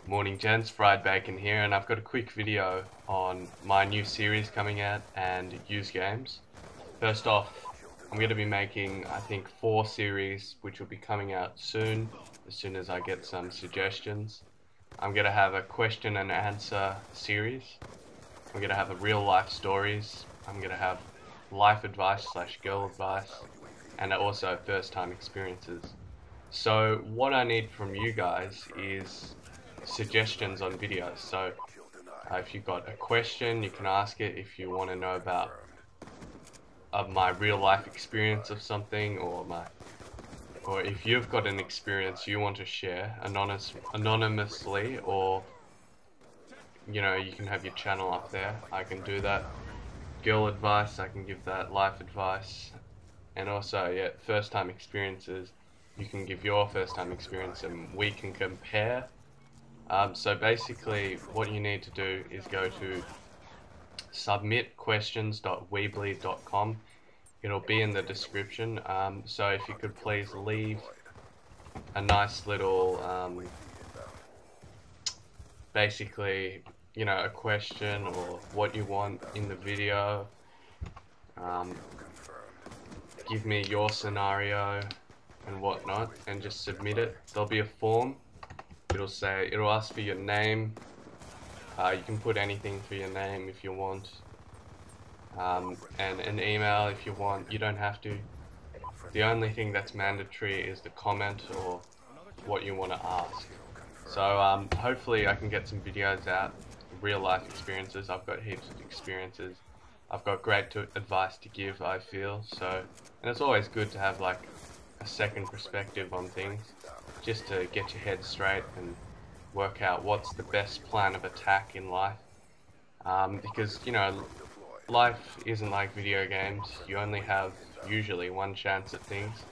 Morning gents, fried bacon here, and I've got a quick video on my new series coming out and used games. First off, I'm going to be making I think 4 series which will be coming out soon as I get some suggestions. I'm going to have a question and answer series. I'm going to have a real life stories. I'm going to have life advice / girl advice, and also first time experiences. So what I need from you guys is suggestions on videos. So if you've got a question, you can ask it. If you want to know about my real life experience of something, or if you've got an experience you want to share anonymously, or you can have your channel up there, I can do that. Girl advice, I can give that. Life advice, and also first time experiences, you can give your first time experience and we can compare. So basically what you need to do is go to submitquestions.weebly.com. It'll be in the description. So if you could please leave a nice little basically a question or what you want in the video. Give me your scenario and whatnot, and just submit it. There'll be a form. It'll ask for your name. You can put anything for your name if you want, and an email if you want. You don't have to. The only thing that's mandatory is the comment or what you want to ask. So hopefully I can get some videos out, real life experiences. I've got heaps of experiences. I've got great advice to give, I feel. And it's always good to have like a second perspective on things, just to get your head straight and work out what's the best plan of attack in life. Because life isn't like video games. You only have usually one chance at things,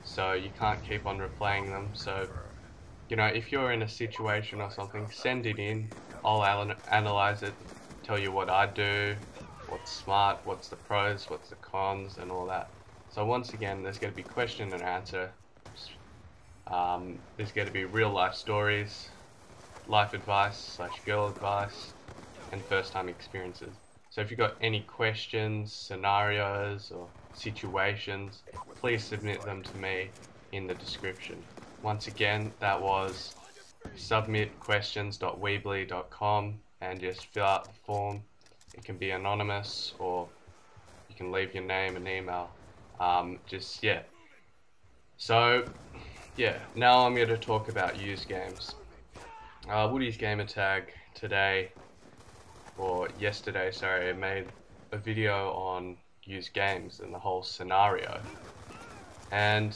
so you can't keep on replaying them. So if you're in a situation or something, send it in. I'll analyze it, tell you what I do, what's smart, what's the pros, what's the cons, and all that. So once again, there's going to be question and answer. There's going to be real life stories, life advice / girl advice, and first time experiences. So if you've got any questions, scenarios, or situations, please submit them to me in the description. Once again, that was submitquestions.weebly.com, and just fill out the form. It can be anonymous, or you can leave your name and email. Now I'm going to talk about used games. Woody's Gamertag today, or yesterday, sorry, I made a video on used games and the whole scenario. And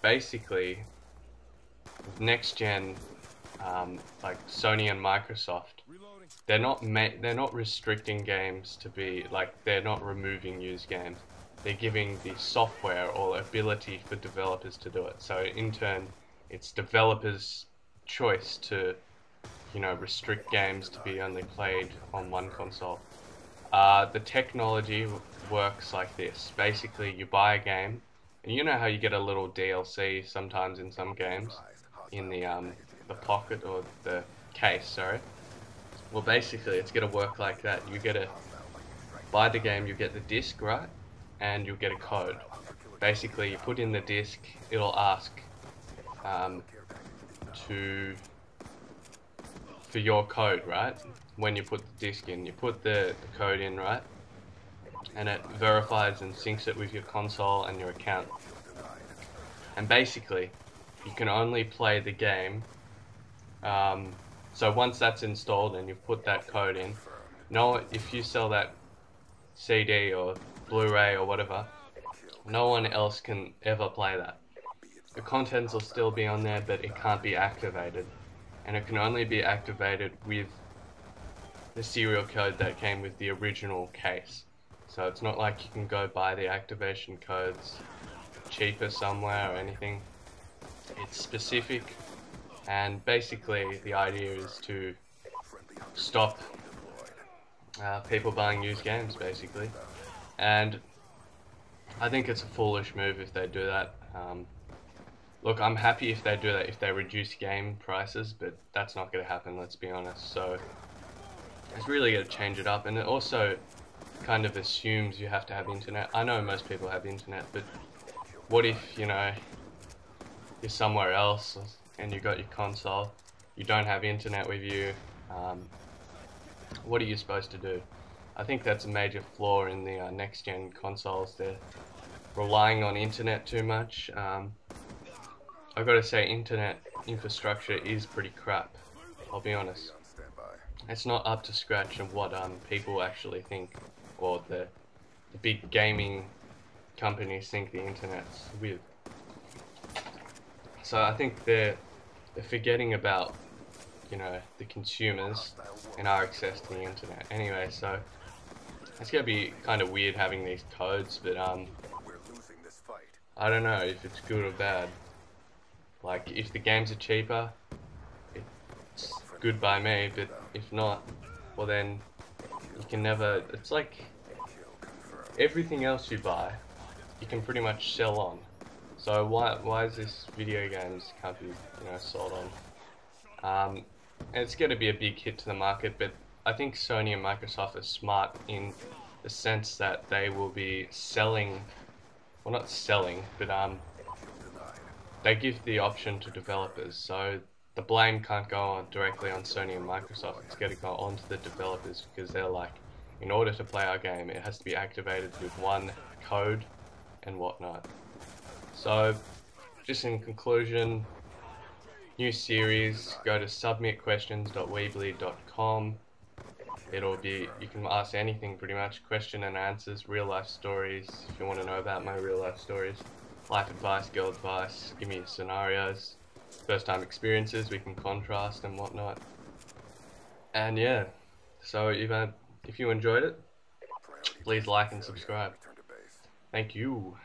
basically, next gen, like Sony and Microsoft, they're not restricting games to be like, they're not removing used games. They're giving the software or ability for developers to do it. So in turn, it's developers' choice to, restrict games to be only played on one console. The technology works like this. Basically, you buy a game, and you know how you get a little DLC sometimes in some games, in the pocket or the case, sorry. Well, basically, it's gonna work like that. You get to buy the game, you get the disc, right? And you'll get a code. Basically, you put in the disc, it'll ask for your code, right? When you put the disc in, you put the code in, right? And it verifies and syncs it with your console and your account. And basically, you can only play the game. So once that's installed and you've put that code in, if you sell that CD or Blu-ray or whatever, no one else can ever play that. The contents will still be on there, but it can't be activated, and it can only be activated with the serial code that came with the original case. So it's not like you can go buy the activation codes cheaper somewhere or anything. It's specific, and basically the idea is to stop people buying used games, basically. And I think it's a foolish move if they do that. look, I'm happy if they do that, if they reduce game prices, but that's not going to happen, let's be honest. So it's really going to change it up, and it also kind of assumes you have to have internet. I know most people have internet, but what if, you know, you're somewhere else and you got your console, you don't have internet with you, what are you supposed to do? I think that's a major flaw in the next gen consoles. They're relying on internet too much. I've got to say, internet infrastructure is pretty crap, I'll be honest. It's not up to scratch of what people actually think, or the big gaming companies think the internet's with. So I think they're forgetting about, you know, the consumers and our access to the internet. Anyway, so it's gonna be kind of weird having these codes, but I don't know if it's good or bad. Like, if the games are cheaper, it's good by me, but if not, well then you can never. It's like everything else you buy, you can pretty much sell on. So why is this video games can't be, you know, sold on? And it's going to be a big hit to the market, but I think Sony and Microsoft are smart in the sense that they will be selling, well, not selling, but they give the option to developers, so the blame can't go on directly on Sony and Microsoft. It's going to go on to the developers, because they're like, in order to play our game, it has to be activated with one code and whatnot. So, just in conclusion, new series, go to submitquestions.weebly.com. It'll be, you can ask anything pretty much, question and answers, real life stories, if you want to know about my real life stories, life advice, girl advice, give me your scenarios, first time experiences, we can contrast and whatnot. And yeah, so if you enjoyed it, please like and subscribe. Thank you.